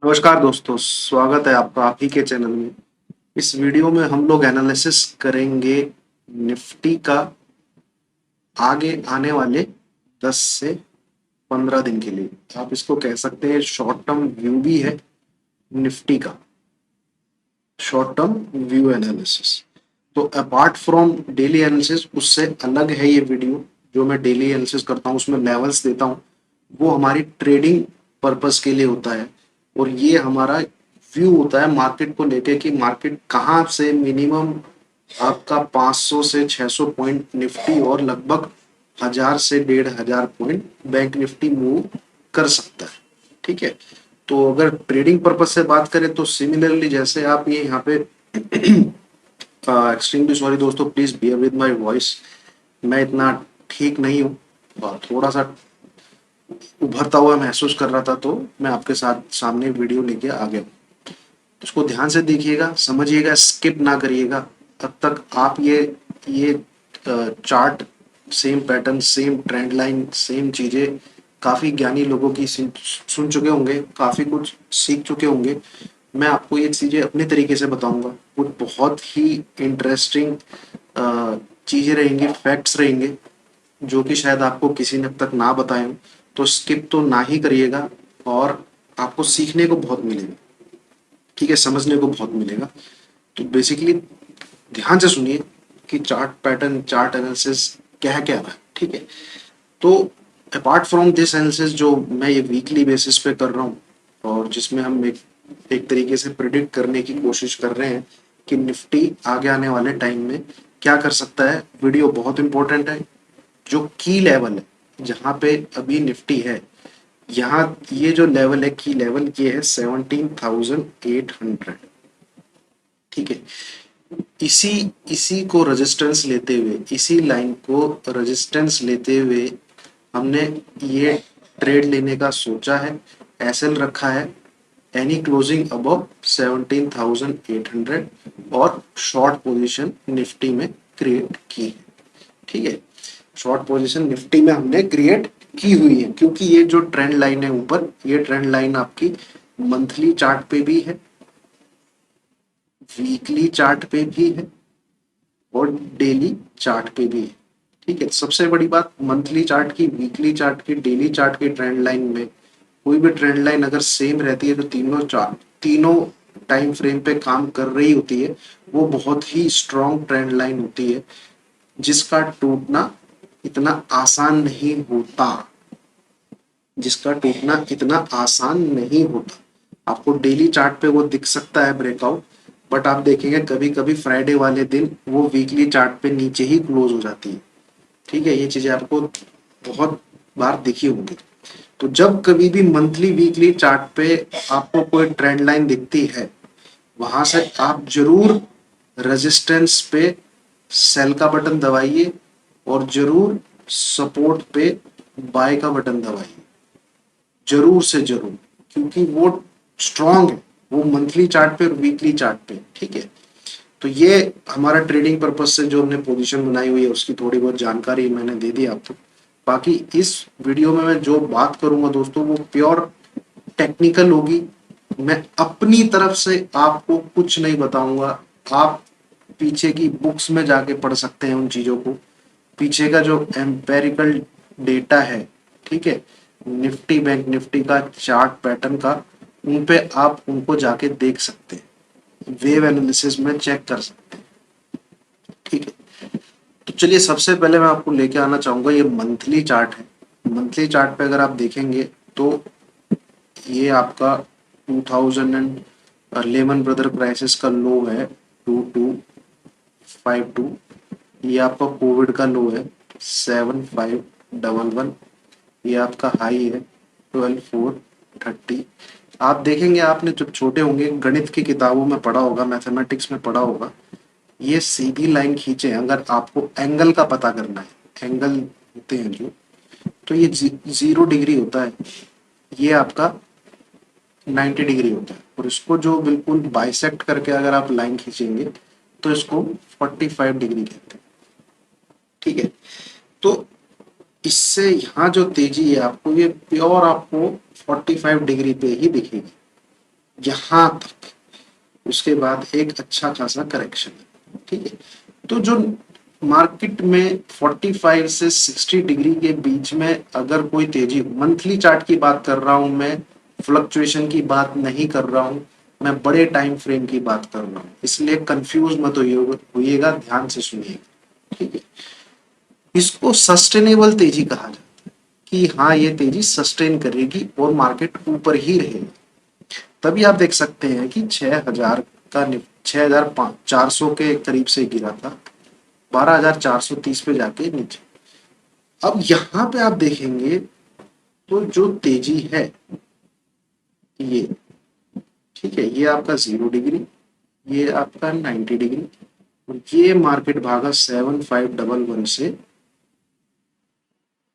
नमस्कार दोस्तों, स्वागत है आपका आप ही के चैनल में। इस वीडियो में हम लोग एनालिसिस करेंगे निफ्टी का आगे आने वाले 10 से 15 दिन के लिए। आप इसको कह सकते हैं शॉर्ट टर्म व्यू भी है निफ्टी का, शॉर्ट टर्म व्यू एनालिसिस। तो अपार्ट फ्रॉम डेली एनालिसिस, उससे अलग है ये वीडियो। जो मैं डेली एनालिसिस करता हूँ उसमें लेवल्स देता हूँ, वो हमारी ट्रेडिंग पर्पस के लिए होता है। और ये हमारा व्यू होता है मार्केट को लेके कि मार्केट कहाँ से मिनिमम आपका 500 से 600 पॉइंट निफ्टी और लगभग 1000 से 1500 पॉइंट बैंक निफ्टी मूव कर सकता है। ठीक है, तो अगर ट्रेडिंग पर्पज से बात करें तो सिमिलरली जैसे आप ये यहाँ पे एक्सट्रीमली सॉरी दोस्तों, please bear with my voice. मैं इतना ठीक नहीं हूँ और थोड़ा सा उभरता हुआ महसूस कर रहा था, तो मैं आपके साथ सामने वीडियो लेके आ गया। उसको ध्यान से देखिएगा, समझिएगा, स्किप ना करिएगा। तब तक आप ये chart, same pattern, same trend line, same चीजें काफी ज्ञानी लोगों की सुन चुके होंगे, काफी कुछ सीख चुके होंगे। मैं आपको ये चीजें अपने तरीके से बताऊंगा। कुछ बहुत ही इंटरेस्टिंग चीजें रहेंगी, फैक्ट्स रहेंगे जो कि शायद आपको किसी ने अब तक ना बताए हों। तो स्किप तो ना ही करिएगा और आपको सीखने को बहुत मिलेगा। ठीक है, समझने को बहुत मिलेगा। तो बेसिकली ध्यान से सुनिए कि चार्ट पैटर्न, चार्ट एनालिसिस क्या है, क्या है। ठीक है, तो अपार्ट फ्रॉम दिस एनालिसिस जो मैं ये वीकली बेसिस पे कर रहा हूँ और जिसमें हम एक तरीके से प्रिडिक्ट करने की कोशिश कर रहे हैं कि निफ्टी आगे आने वाले टाइम में क्या कर सकता है। वीडियो बहुत इंपॉर्टेंट है। जो की लेवल है जहाँ पे अभी निफ्टी है, यहाँ ये जो लेवल है, की लेवल ये है 17,800। ठीक है, इसी इसी को रेजिस्टेंस लेते हुए, इसी लाइन को रेजिस्टेंस लेते हुए हमने ये ट्रेड लेने का सोचा है। एसएल रखा है एनी क्लोजिंग अबव 17,800 और शॉर्ट पोजीशन निफ्टी में क्रिएट की है। ठीक है, शॉर्ट पोजीशन निफ्टी में हमने क्रिएट की हुई है क्योंकि ये जो ट्रेंड लाइन है ऊपर, ये ट्रेंड लाइन आपकी मंथली चार्ट पे भी है, वीकली चार्ट पे भी है और डेली चार्ट पे भी है। ठीक है, सबसे बड़ी बात, मंथली चार्ट की, वीकली चार्ट की, डेली चार्ट की ट्रेंड लाइन में कोई भी ट्रेंड लाइन अगर सेम रहती है तो तीनों टाइम फ्रेम पे काम कर रही होती है, वो बहुत ही स्ट्रॉन्ग ट्रेंड लाइन होती है जिसका टूटना इतना आसान नहीं होता, जिसका टूटना इतना आसान नहीं होता। आपको डेली चार्ट पे वो दिख सकता है ब्रेकआउट, बट आप देखेंगे कभी कभी फ्राइडे वाले दिन वो वीकली चार्ट पे नीचे ही क्लोज हो जाती है। ठीक है, ये चीजें आपको बहुत बार दिखी होंगी। तो जब कभी भी मंथली वीकली चार्ट पे आपको कोई ट्रेंड लाइन दिखती है, वहां से आप जरूर रेजिस्टेंस पे सेल का बटन दबाइए और जरूर सपोर्ट पे बाय का बटन दबाइए, जरूर से जरूर, क्योंकि वो स्ट्रांग है, वो मंथली चार्ट पे और वीकली चार्ट पे। ठीक है, तो ये हमारा ट्रेडिंग पर्पज से जो हमने पोजीशन बनाई हुई है उसकी थोड़ी बहुत जानकारी मैंने दे दी आपको। बाकी इस वीडियो में मैं जो बात करूंगा दोस्तों वो प्योर टेक्निकल होगी। मैं अपनी तरफ से आपको कुछ नहीं बताऊंगा। आप पीछे की बुक्स में जाके पढ़ सकते हैं उन चीजों को, पीछे का जो एम्पेरिकल डेटा है। ठीक है, निफ्टी, बैंक निफ्टी का चार्ट पैटर्न का, उन पे आप उनको जाके देख सकते हैं, वेव एनालिसिस में चेक कर सकते हैं। ठीक है, तो चलिए सबसे पहले मैं आपको लेके आना चाहूंगा, ये मंथली चार्ट है। मंथली चार्ट पे अगर आप देखेंगे तो ये आपका 2000 एंड लेमन ब्रदर क्राइसिस का लो है 2252। ये आपका कोविड का लो है 7511। ये आपका हाई है 12430। आप देखेंगे, आपने जब छोटे होंगे गणित की किताबों में पढ़ा होगा, मैथमेटिक्स में पढ़ा होगा, ये सीधी लाइन खींचे अगर आपको एंगल का पता करना है, एंगल होते हैं जो, तो ये 0 डिग्री होता है, ये आपका 90 डिग्री होता है। और इसको जो बिल्कुल बाइसेक्ट करके अगर आप लाइन खींचेंगे तो इसको 45 डिग्री कहते हैं। ठीक है, तो इससे यहाँ जो तेजी है आपको, ये प्योर आपको 45 डिग्री पे ही दिखेगी। यहां तक, उसके बाद एक अच्छा खासा करेक्शन है। ठीक है, तो जो मार्केट में 45 से 60 डिग्री के बीच में अगर कोई तेजी, मंथली चार्ट की बात कर रहा हूं मैं, फ्लक्चुएशन की बात नहीं कर रहा हूं, मैं बड़े टाइम फ्रेम की बात कर रहा हूं, इसलिए कंफ्यूज मत होइएगा, ध्यान से सुनिएगा। ठीक है, इसको सस्टेनेबल तेजी कहा जाता है कि हाँ ये तेजी सस्टेन करेगी और मार्केट ऊपर ही रहेगी। तभी आप देख सकते हैं कि 6000 का 6400 के करीब से गिरा था, 12430 पे जाके नीचे। अब यहां पे आप देखेंगे तो जो तेजी है ये, ठीक है, ये आपका 0 डिग्री, ये आपका 90 डिग्री, और ये मार्केट भागा 7511 से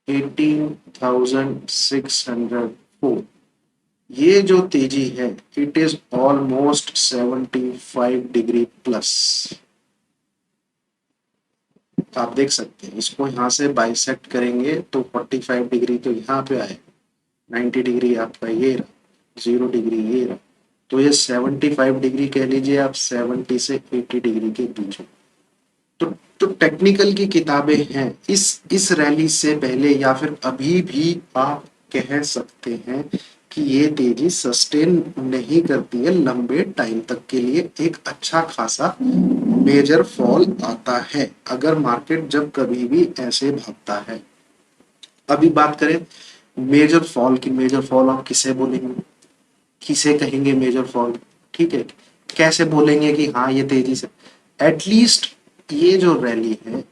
18,604। ये जो तेजी है it is almost 75 degree plus. आप देख सकते हैं, इसको यहां से बाइसेक्ट करेंगे तो 45 डिग्री तो यहाँ पे आए, 90 डिग्री आपका ये रहा, 0 डिग्री ये रहा, तो ये 75 डिग्री कह लीजिए आप, 70 से 80 डिग्री के बीच में। तो टेक्निकल की किताबें हैं, इस रैली से पहले या फिर अभी भी आप कह सकते हैं कि ये तेजी सस्टेन नहीं करती है, लंबे टाइम तक के लिए एक अच्छा खासा मेजर फॉल आता है अगर मार्केट जब कभी भी ऐसे भागता है। अभी बात करें मेजर फॉल की, मेजर फॉल आप किसे बोलेंगे, किसे कहेंगे मेजर फॉल? ठीक है, कैसे बोलेंगे कि हाँ ये तेजी से, एटलीस्ट ये जो रैली है,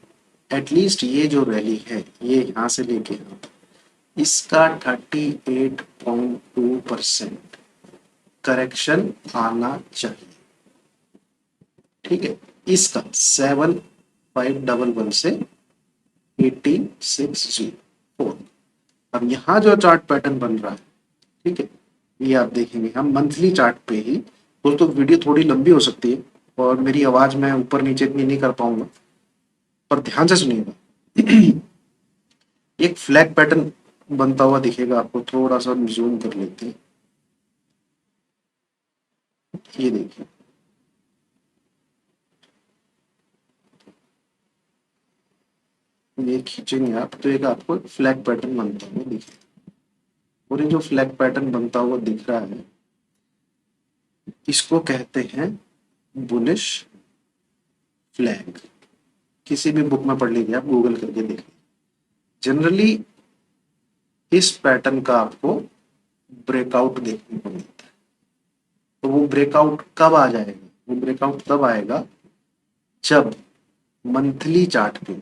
एटलीस्ट ये जो रैली है ये यहां से लेके यहाँ तक, इसका 38.2% करेक्शन आना चाहिए। ठीक है, इसका 7511 से 18604। अब यहाँ जो चार्ट पैटर्न बन रहा है, ठीक है, ये आप देखेंगे हम मंथली चार्ट पे ही, दोस्तों वीडियो थोड़ी लंबी हो सकती है और मेरी आवाज मैं ऊपर नीचे इतनी नहीं कर पाऊंगा, पर ध्यान से सुनिएगा। एक फ्लैग पैटर्न बनता हुआ दिखेगा आपको, थोड़ा सा जूम कर लेते हैं, ये देखिए, ये खींचेंगे आप तो एक आपको फ्लैग पैटर्न बनता हुआ दिखेगा, और ये जो फ्लैग पैटर्न बनता हुआ दिख रहा है इसको कहते हैं बुलिश फ्लैग। किसी भी बुक में पढ़ लीजिए, आप गूगल करके देख लीजिए। जनरली इस पैटर्न का आपको ब्रेकआउट देखने को मिलता है, तो वो ब्रेकआउट कब आ जाएगा? वो ब्रेकआउट तब आएगा जब मंथली चार्ट पे,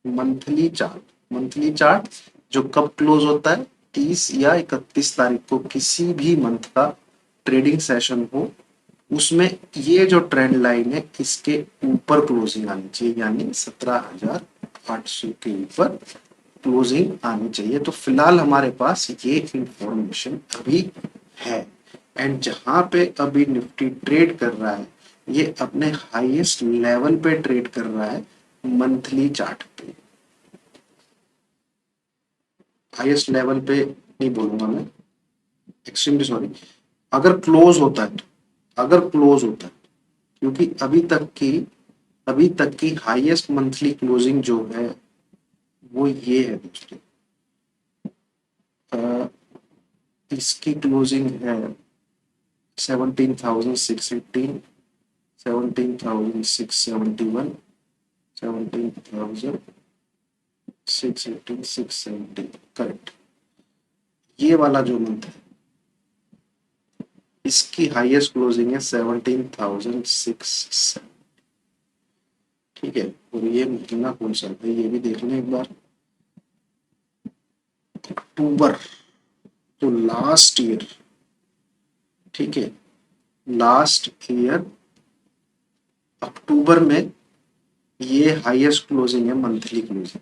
मंथली चार्ट जो कब क्लोज होता है, 30 या 31 तारीख को किसी भी मंथ का ट्रेडिंग सेशन हो, उसमें ये जो ट्रेंड लाइन है इसके ऊपर क्लोजिंग आनी चाहिए, यानी 17,800 के ऊपर क्लोजिंग आनी चाहिए। तो फिलहाल हमारे पास ये इंफॉर्मेशन अभी है, एंड जहां पे अभी निफ्टी ट्रेड कर रहा है ये अपने हाईएस्ट लेवल पे ट्रेड कर रहा है, मंथली चार्ट पे हाईएस्ट लेवल पे नहीं बोलूंगा मैं, एक्सट्रीमली सॉरी, अगर क्लोज होता है तो, अगर क्लोज होता है, क्योंकि अभी तक की हाईएस्ट मंथली क्लोजिंग जो है वो ये है दोस्तों, इसकी क्लोजिंग है 17,618, 17,671, 17,618, 670, करेक्ट। ये वाला जो मंथ है इसकी हाईएस्ट क्लोजिंग है 17,670। ठीक है, और ये महीना कौन सा है ये भी देख लें एक बार, अक्टूबर, तो लास्ट ईयर, ठीक है, लास्ट ईयर अक्टूबर में ये हाईएस्ट क्लोजिंग है, मंथली क्लोजिंग।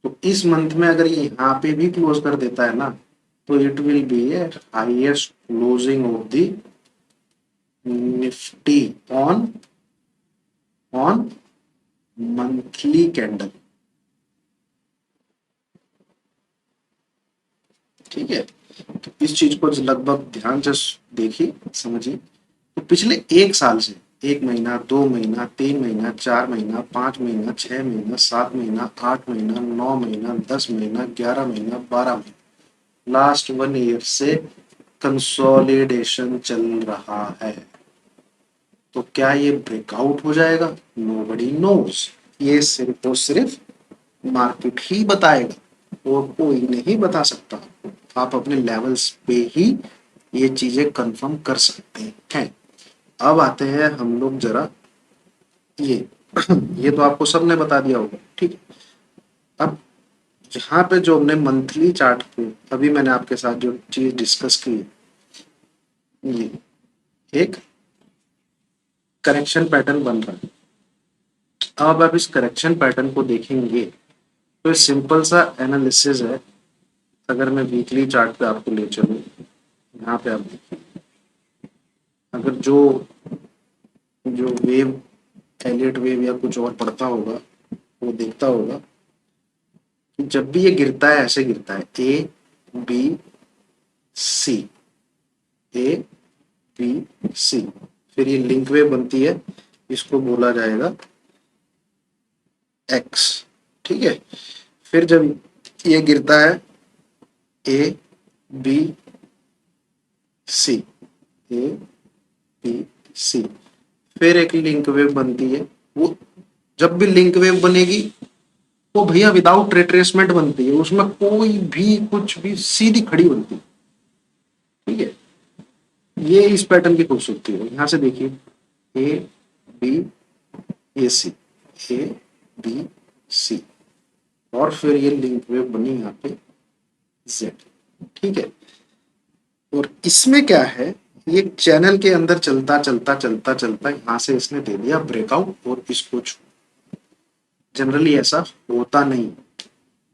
तो इस मंथ में अगर ये यहाँ पे भी क्लोज कर देता है ना, तो it will be A highest closing of the Nifty on monthly candle. ठीक है, तो इस चीज को लगभग ध्यान से देखिए, समझिए। तो पिछले एक साल से, 1 महीना, 2 महीना, 3 महीना, 4 महीना, 5 महीना, 6 महीना, 7 महीना, 8 महीना, 9 महीना, 10 महीना, 11 महीना, 12 महीना, लास्ट 1 ईयर से कंसोलिडेशन चल रहा है। तो क्या ये ब्रेकआउट हो जाएगा? Nobody knows. ये सिर्फ और सिर्फ मार्केट ही बताएगा और कोई नहीं बता सकता। आप अपने लेवल्स पे ही ये चीजें कंफर्म कर सकते हैं। अब आते हैं हम लोग जरा ये ये तो आपको सबने बता दिया होगा, ठीक है। अब यहाँ पे जो हमने मंथली चार्ट पे अभी मैंने आपके साथ जो चीज डिस्कस की है, ये एक करेक्शन पैटर्न बन रहा है। अब आप इस करेक्शन पैटर्न को देखेंगे तो सिंपल सा एनालिसिस है। अगर मैं वीकली चार्ट पे आपको ले चलूं, यहाँ पे आप देखिए, अगर जो जो वेव, एलियट वेव या कुछ और पढ़ता होगा वो देखता होगा कि जब भी ये गिरता है ऐसे गिरता है, A B C, A B C, फिर ये लिंक वेव बनती है, इसको बोला जाएगा एक्स, ठीक है। फिर जब ये गिरता है A B C, A B C, फिर एक लिंक वेव बनती है। वो जब भी लिंक वेव बनेगी वो भैया विदाउट रिट्रेसमेंट बनती है, उसमें कोई भी कुछ भी सीधी खड़ी बनती है, ठीक है। ये इस पैटर्न की खूबसूरती है। यहां से देखिए, A B A C, A B C, और फिर ये लिंक वेव बनी यहाँ पे जेड, ठीक है। और इसमें क्या है, ये चैनल के अंदर चलता चलता चलता चलता यहां से इसने दे दिया ब्रेकआउट और इसको छू। जनरली ऐसा होता नहीं।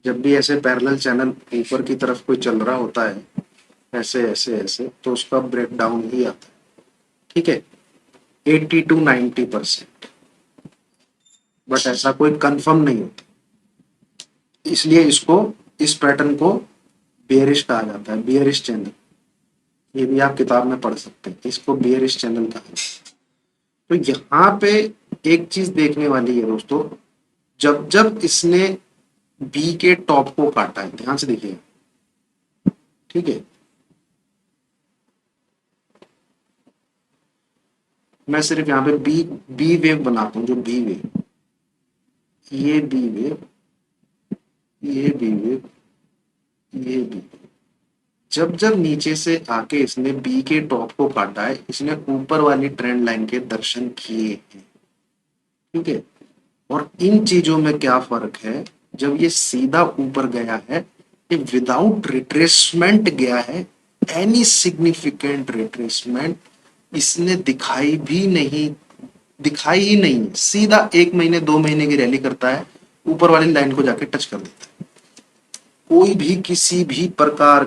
जब भी ऐसे पैरेलल चैनल ऊपर की तरफ कोई चल रहा होता है ऐसे ऐसे ऐसे, तो उसका ब्रेक डाउन ही आता है, ठीक है, 80 to 90%। बट ऐसा कोई कंफर्म नहीं होता, इसलिए इसको, इस पैटर्न को बेयरिश कहा जाता है, बियरिश चैनल। ये भी आप किताब में पढ़ सकते हैं, इसको बियरिश चैनल कहा जाता है। तो यहाँ पे एक चीज देखने वाली है दोस्तों, जब जब इसने बी के टॉप को काटा है, ध्यान से देखिए, ठीक है। मैं सिर्फ यहाँ पे बी बी वेव बनाता हूँ, जो बी वेव, ये बी वेव, ये बी वेव, ये बी, जब जब नीचे से आके इसने बी के टॉप को काटा है, इसने ऊपर वाली ट्रेंड लाइन के दर्शन किए हैं, ठीक है। और इन चीजों में क्या फर्क है, जब ये सीधा ऊपर गया है, ये विदाउट रिट्रेसमेंट गया है, एनी सिग्निफिकेंट रिट्रेसमेंट इसने दिखाई ही नहीं, सीधा 1 महीने 2 महीने की रैली करता है, ऊपर वाली लाइन को जाके टच कर देता है। कोई भी किसी भी प्रकार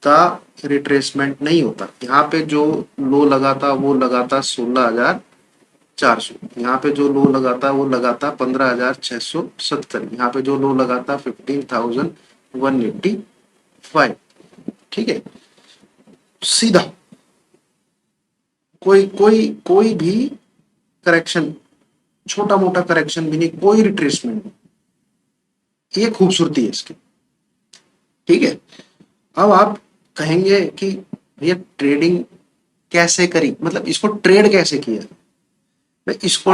का रिट्रेसमेंट नहीं होता। यहाँ पे जो लो लगा था वो लगा था 16,400, यहाँ पे जो लो लगा था वो लगा था 15,670, यहाँ पे जो लो लगा था 15,185, ठीक है। सीधा कोई कोई कोई भी करेक्शन, छोटा मोटा करेक्शन भी नहीं, कोई रिट्रेसमेंट नहीं। ये खूबसूरती है इसकी, ठीक है। अब आप कहेंगे कि भैया ट्रेडिंग कैसे करी, मतलब इसको ट्रेड कैसे किया। तो इसको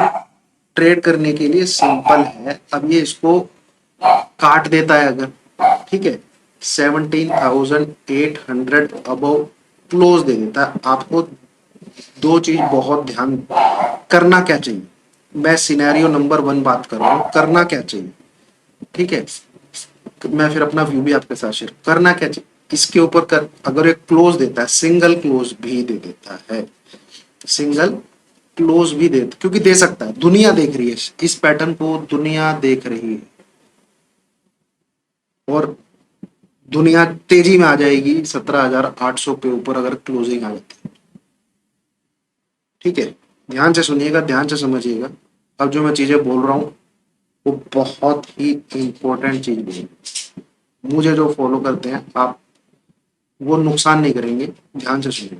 ट्रेड करने के लिए सिंपल है। अब ये इसको काट देता है अगर, ठीक है, 17,800 अबव क्लोज दे देता है, आपको दो चीज बहुत ध्यान, करना क्या चाहिए। मैं सिनेरियो नंबर 1 बात कर रहा हूँ, करना क्या चाहिए, ठीक है। मैं फिर अपना व्यू भी आपके साथ शेयर, करना क्या चाहिए इसके ऊपर कर। अगर एक क्लोज देता है, सिंगल क्लोज भी दे देता है, सिंगल क्लोज भी दे, क्योंकि दे सकता है, दुनिया देख रही है इस पैटर्न को, दुनिया देख रही है, और दुनिया तेजी में आ जाएगी 17,800 पे ऊपर अगर क्लोजिंग आ जाती है, ठीक है। ध्यान से सुनिएगा, ध्यान से समझिएगा। अब जो मैं चीजें बोल रहा हूँ वो बहुत ही इंपॉर्टेंट चीज बोल, मुझे जो फॉलो करते हैं आप वो नुकसान नहीं करेंगे, ध्यान से सुनिए।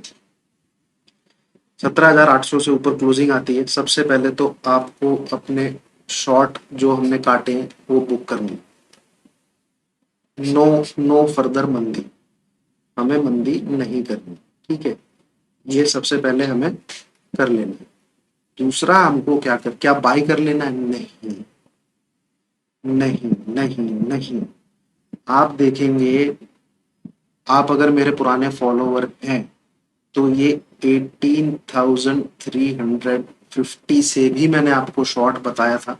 17,800 से ऊपर क्लोजिंग आती है, सबसे पहले तो आपको अपने शॉर्ट जो हमने काटे हैं वो बुक करनी। नो, नो फर्दर मंदी, हमें मंदी नहीं करनी, ठीक है। ये सबसे पहले हमें कर लेना है। दूसरा हमको क्या बाई कर लेना है? नहीं, नहीं, नहीं, नहीं। आप देखेंगे, आप अगर मेरे पुराने फॉलोवर हैं तो ये 18,350 से भी मैंने आपको शॉर्ट बताया था,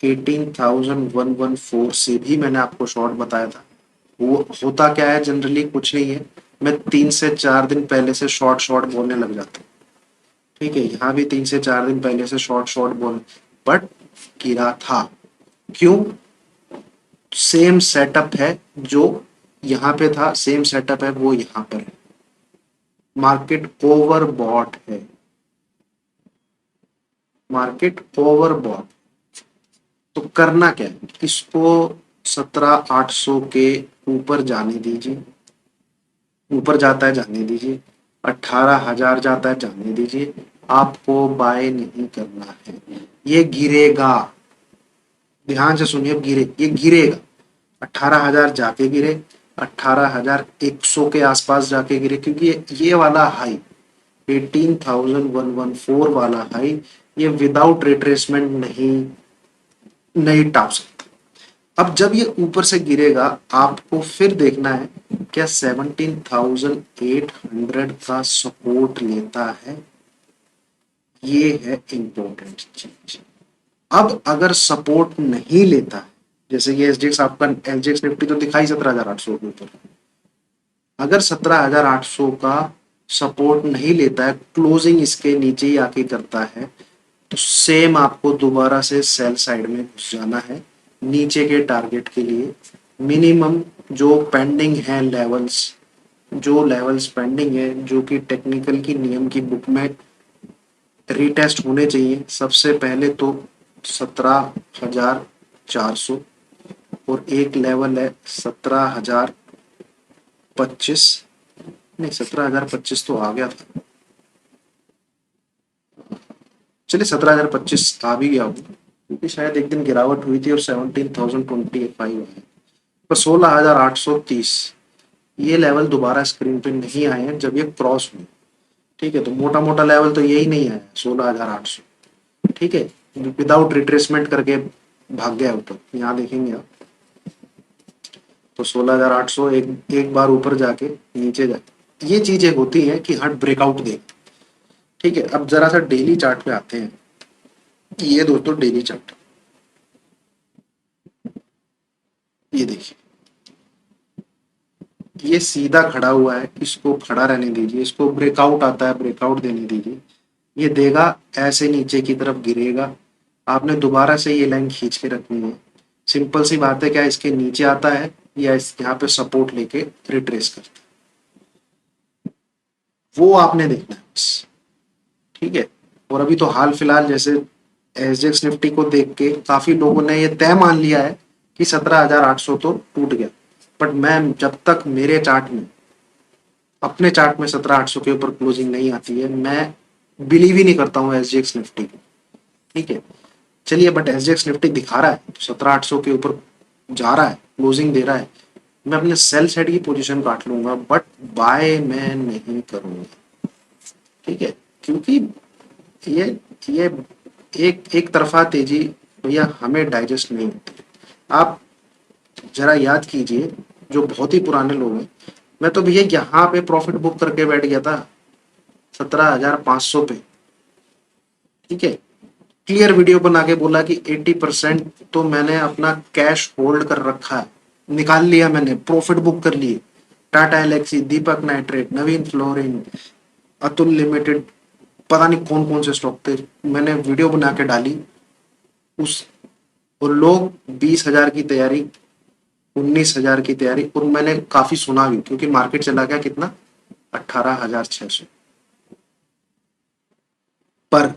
18,114 से भी मैंने आपको शॉर्ट बताया था। वो होता क्या है, जनरली कुछ नहीं है, मैं 3 से 4 दिन पहले से शॉर्ट शॉर्ट बोलने लग जाता हूँ, ठीक है। यहाँ भी 3 से 4 दिन पहले से शॉर्ट शॉर्ट बोल, बट गिरा था। क्यों? सेम सेटअप है जो यहाँ पे था, सेम सेटअप है वो यहाँ पर है। मार्केट ओवरबॉट है, मार्केट ओवरबॉट। तो करना क्या है, इसको 17,800 के ऊपर जाने दीजिए, ऊपर जाता है जाने दीजिए, 18,000 जाता है जाने दीजिए, आपको बाय नहीं करना है। ये गिरेगा, ध्यान से सुनिए, अब ये गिरेगा। 18,000 जाके गिरे, 18,100 के आसपास जाके गिरे, क्योंकि ये वाला हाई 18,114 वाला हाई ये विदाउट रिट्रेसमेंट नहीं टाप सकता। अब जब ये ऊपर से गिरेगा आपको फिर देखना है क्या 17,800 का सपोर्ट लेता है, ये है इंपॉर्टेंट चीज। अब अगर सपोर्ट नहीं लेता है, जैसे ये एसजीएक्स आपका एसजीएक्स निफ्टी तो दिखाई 17,800 के ऊपर, अगर 17,800 का सपोर्ट नहीं लेता है, क्लोजिंग इसके नीचे ही आके करता है, तो सेम आपको दोबारा से सेल साइड में घुस जाना है नीचे के टारगेट के लिए। मिनिमम जो पेंडिंग है लेवल्स, जो लेवल्स पेंडिंग है, जो कि टेक्निकल की नियम की बुक में रीटेस्ट होने चाहिए, सबसे पहले तो 17,400, और एक लेवल है 17,025, नहीं 17,025 तो आ गया था, चलिए 17,025 आ भी गया हूँ, क्योंकि शायद एक दिन गिरावट हुई थी और 17,025 है। पर 16,830 ये लेवल दोबारा स्क्रीन पे नहीं आए हैं जब ये क्रॉस हुए, ठीक है। तो मोटा मोटा लेवल तो यही नहीं आया 16,800, ठीक है, विदाउट रिट्रेसमेंट करके भाग गया ऊपर, यहाँ देखेंगे आप। तो 16,800 एक बार ऊपर जाके नीचे जाए, ये चीजें होती हैं कि हट ब्रेकआउट दे, ठीक है। अब जरा सा डेली चार्ट पे आते हैं। ये दोस्तों डेली चार्ट, ये देखिए, ये सीधा खड़ा हुआ है, इसको खड़ा रहने दीजिए, इसको ब्रेकआउट आता है ब्रेकआउट देने दीजिए, ये देगा, ऐसे नीचे की तरफ गिरेगा, आपने दोबारा से ये लाइन खींच के रखनी है। सिंपल सी बात है, क्या इसके नीचे आता है या इस यहाँ पे सपोर्ट लेके रिट्रेस करता है, वो आपने देखना है बस, ठीक है। और अभी तो हाल फिलहाल जैसे एसजेक्स निफ्टी को देख के काफी लोगों ने ये तय मान लिया है कि 17,800 तो टूट गया, बट मैं जब तक मेरे चार्ट में, अपने चार्ट में 17,800 के ऊपर क्लोजिंग नहीं आती है, मैं बिलीव ही नहीं करता हूँ एसजीएक्स निफ्टी को, ठीक है। चलिए, बट एसजीएक्स निफ्टी दिखा रहा है 17,800 के ऊपर जा रहा है, क्लोजिंग दे रहा है, मैं अपने सेल साइड की पोजीशन काट लूंगा, बट बाय मैं नहीं करूंगा, ठीक है। क्योंकि ये ये एक एक तरफा तेजी भैया हमें डाइजेस्ट नहीं होती। आप जरा याद कीजिए, जो बहुत ही पुराने लोग हैं, मैं तो भैया यहाँ पे प्रॉफिट बुक करके बैठ गया था 17,500 पे, ठीक है। क्लियर वीडियो बना के बोला कि 80% तो मैंने अपना कैश होल्ड कर रखा है, निकाल लिया मैंने, प्रॉफिट बुक कर लिए। टाटा एलेक्सी, दीपक नाइट्रेट, नवीन फ्लोरिन, अतुल लिमिटेड, पता नहीं कौन कौन से स्टॉक थे, मैंने वीडियो बना के डाली उस, और लोग 20,000 की तैयारी, 19,000 की तैयारी, और मैंने काफी सुना भी, क्योंकि मार्केट चला गया कितना, 18,600 पर।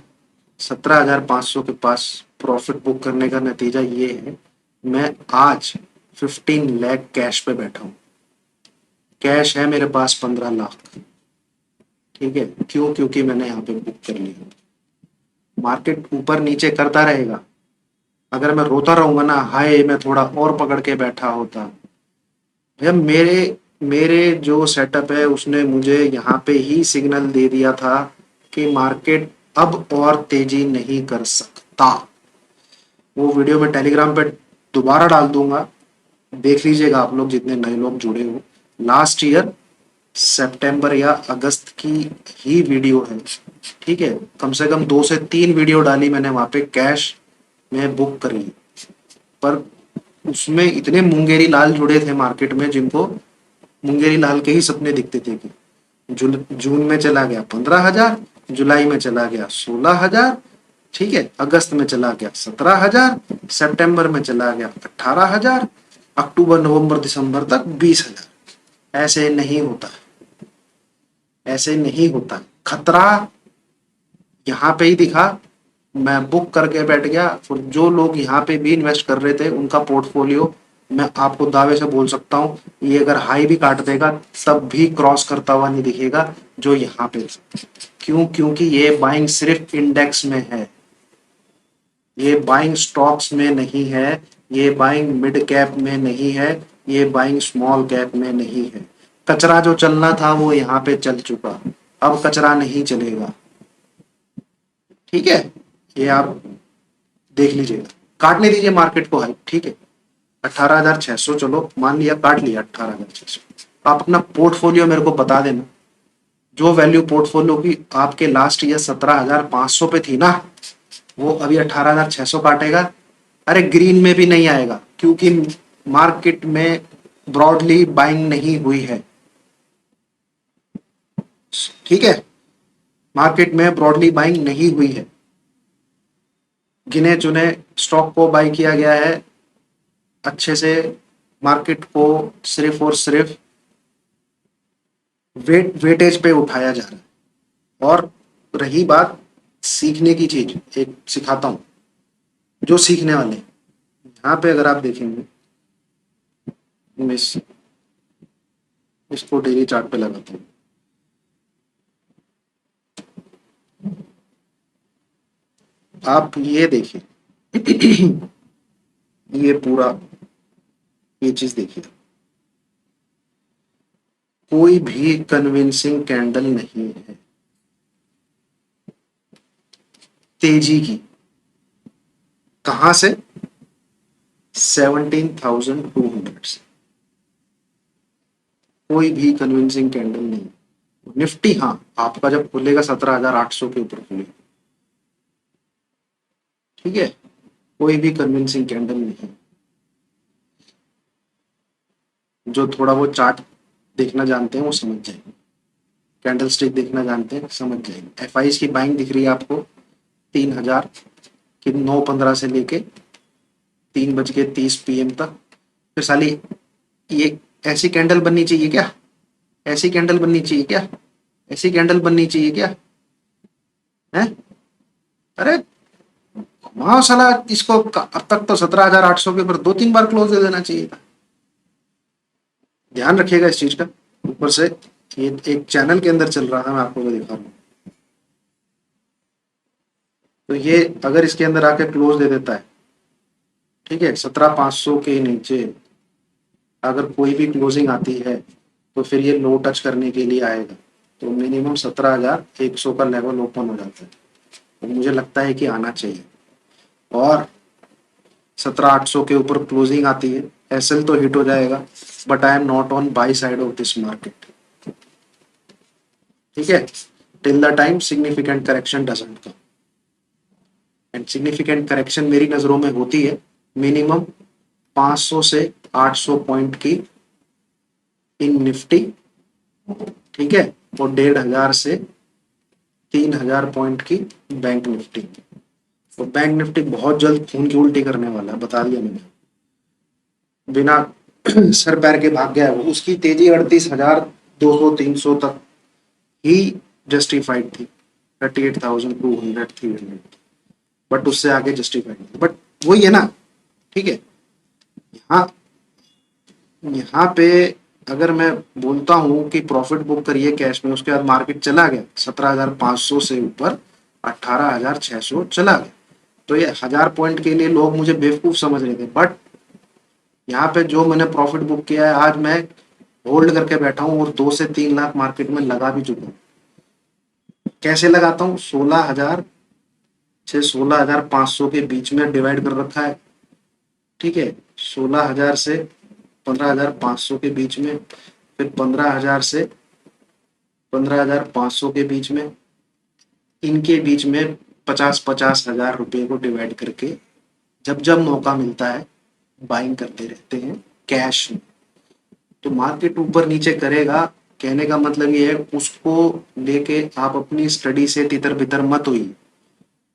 17,500 के पास प्रॉफिट बुक करने का नतीजा ये है, मैं आज 15 लाख कैश पे बैठा हूँ, कैश है मेरे पास 15 लाख। ठीक है, क्यों? क्योंकि मैंने यहाँ पे बुक कर लिया। मार्केट ऊपर नीचे करता रहेगा, अगर मैं रोता रहूंगा ना, हाय मैं थोड़ा और पकड़ के बैठा होता। भैया मेरे मेरे जो सेटअप है उसने मुझे यहाँ पे ही सिग्नल दे दिया था कि मार्केट अब और तेजी नहीं कर सकता। वो वीडियो मैं टेलीग्राम पे दोबारा डाल दूंगा, देख लीजिएगा आप लोग जितने नए लोग जुड़े हो। लास्ट ईयर सितंबर या अगस्त की ही वीडियो है। ठीक है, कम से कम 2 से 3 वीडियो डाली मैंने वहां पे कैश में बुक करी। पर उसमें इतने मुंगेरी लाल जुड़े थे मार्केट में, जिनको मुंगेरी लाल के ही सपने दिखते थे कि जून में चला गया 15,000, जुलाई में चला गया 16,000, ठीक है, अगस्त में चला गया 17,000, सितंबर में चला गया 18,000, अक्टूबर नवंबर दिसंबर तक 20,000। ऐसे नहीं होता, ऐसे नहीं होता। खतरा यहाँ पे ही दिखा, मैं बुक करके बैठ गया। फिर जो लोग यहाँ पे भी इन्वेस्ट कर रहे थे उनका पोर्टफोलियो मैं आपको दावे से बोल सकता हूँ, ये अगर हाई भी काट देगा तब भी क्रॉस करता हुआ नहीं दिखेगा जो यहाँ पे। क्यों? क्योंकि ये बाइंग सिर्फ इंडेक्स में है, ये बाइंग स्टॉक्स में नहीं है, ये बाइंग मिड कैप में नहीं है, ये बाइंग स्मॉल कैप में नहीं है। कचरा जो चलना था वो यहाँ पे चल चुका, अब कचरा नहीं चलेगा। ठीक है, ये आप देख लीजिएगा। काटने दीजिए मार्केट को हाई, ठीक है, 18,600 चलो मान लिया, काट लिया 18,600। आप अपना पोर्टफोलियो मेरे को बता देना, जो वैल्यू पोर्टफोलियो की आपके लास्ट ईयर 17,500 पे थी ना, वो अभी 18,600 काटेगा। अरे ग्रीन में भी नहीं आएगा, क्योंकि मार्केट में ब्रॉडली बाइंग नहीं हुई है। ठीक है, मार्केट में ब्रॉडली बाइंग नहीं हुई है, गिने चुने स्टॉक को बाई किया गया है अच्छे से। मार्केट को सिर्फ और सिर्फ वेटेज पे उठाया जा रहा है। और रही बात सीखने की चीज, एक सिखाता हूं जो सीखने वाले हैं। यहाँ पे अगर आप देखेंगे, मैं इसको डेली चार्ट पे लगाता हूँ। आप ये देखिए ये पूरा, ये चीज देखिए, कोई भी कन्विंसिंग कैंडल नहीं है तेजी की। कहां से? 17,200 से कोई भी कन्विंसिंग कैंडल नहीं। निफ्टी हाँ, आपका जब खुलेगा 17,800 के ऊपर खुलेगा, ठीक है, कोई भी कन्विंसिंग कैंडल नहीं। जो थोड़ा वो चार्ट देखना जानते हैं वो समझ जाएंगे, कैंडल स्टिक देखना जानते हैं समझ जाएंगे। एफ की बाइंग दिख रही है आपको 3,000 कि 9:15 से लेके 3:30 PM तक। फिर साली ये ऐसी कैंडल बननी चाहिए क्या? ऐसी कैंडल बननी चाहिए क्या? ऐसी कैंडल बननी चाहिए क्या? है? अरे वहां साला इसको अब तक तो 17,800 के ऊपर 2-3 बार क्लोज दे देना चाहिए था। ध्यान रखिएगा इस चीज का। ऊपर से ये एक चैनल के अंदर चल रहा था, मैं आपको वो दिखा रहा हूँ। तो ये अगर इसके अंदर आके क्लोज दे देता है, ठीक है, 17,500 के नीचे अगर कोई भी क्लोजिंग आती है तो फिर ये लो टच करने के लिए आएगा, तो मिनिमम 17,100 का लेवल ओपन हो जाता है। तो मुझे लगता है कि आना चाहिए। और 17,800 के ऊपर क्लोजिंग आती है, एसएल तो हिट हो जाएगा, but I am not on by side of this market. ठीक है, till the time significant correction doesn't come. And significant correction मेरी नजरों में होती है मिनिमम 500 से 800 पॉइंट की इन निफ्टी, ठीक है, और 1,500 से 3,000 पॉइंट की बैंक निफ्टी। तो बैंक निफ्टी बहुत जल्द खून की उल्टी करने वाला है, बता दिया मैंने, बिना सर पैर के भाग गया है वो। उसकी तेजी 38,200-300 तक ही जस्टिफाइड थी, 38,200 300, बट उससे आगे जस्टिफाइड नहीं। बट वही है ना, ठीक है, यहाँ यहाँ पे अगर मैं बोलता हूँ कि प्रॉफिट बुक करिए कैश में, उसके बाद मार्केट चला गया 17,500 से ऊपर 18,600 चला गया, तो ये 1,000 पॉइंट के लिए लोग मुझे बेवकूफ समझ रहे थे, बट यहाँ पे जो मैंने प्रॉफिट बुक किया है, आज मैं होल्ड करके बैठा हूँ और 2 से 3 लाख मार्केट में लगा भी चुका हूँ। कैसे लगाता हूँ? 16,000 से 16,500 के बीच में डिवाइड कर रखा है, ठीक है। 16,000 से 15,500 के बीच में, फिर 15,000 से 15,500 के बीच में, इनके बीच में 50,000 रुपए को डिवाइड करके जब जब मौका मिलता है बाइंग करते रहते हैं कैश में। तो मार्केट ऊपर नीचे करेगा, कहने का मतलब ये है, उसको लेके आप अपनी स्टडी से तितर बितर मत होइए,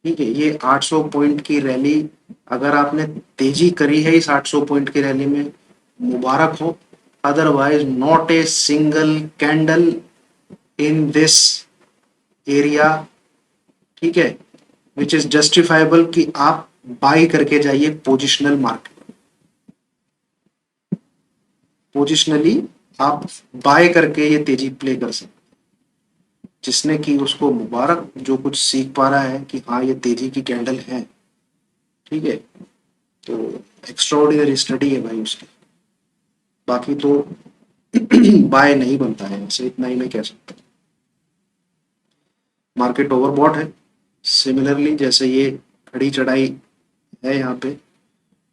ठीक है। ये 800 पॉइंट की रैली, अगर आपने तेजी करी है इस 800 पॉइंट की रैली में, मुबारक हो, otherwise not a single candle in this area, ठीक है, विच इज जस्टिफाइबल कि आप बाई करके जाइए पोजिशनल मार्केट, पोजिशनली आप बाय करके ये तेजी प्ले कर सकते। जिसने की उसको मुबारक, जो कुछ सीख पा रहा है कि हाँ ये तेजी की कैंडल है, ठीक है, तो एक्स्ट्राऑर्डिनरी स्टडी है भाई उसकी। बाकी तो बाय नहीं बनता है, ऐसे इतना ही मैं कह सकता हूँ। मार्केट ओवरबॉट है, सिमिलरली जैसे ये खड़ी चढ़ाई है यहाँ पे,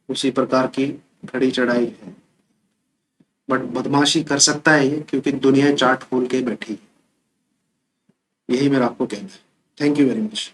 उसी प्रकार की खड़ी चढ़ाई है, बट बदमाशी कर सकता है ये, क्योंकि दुनिया चार्ट खोल के बैठी है। यही मेरा आपको कहना है। Thank you very much.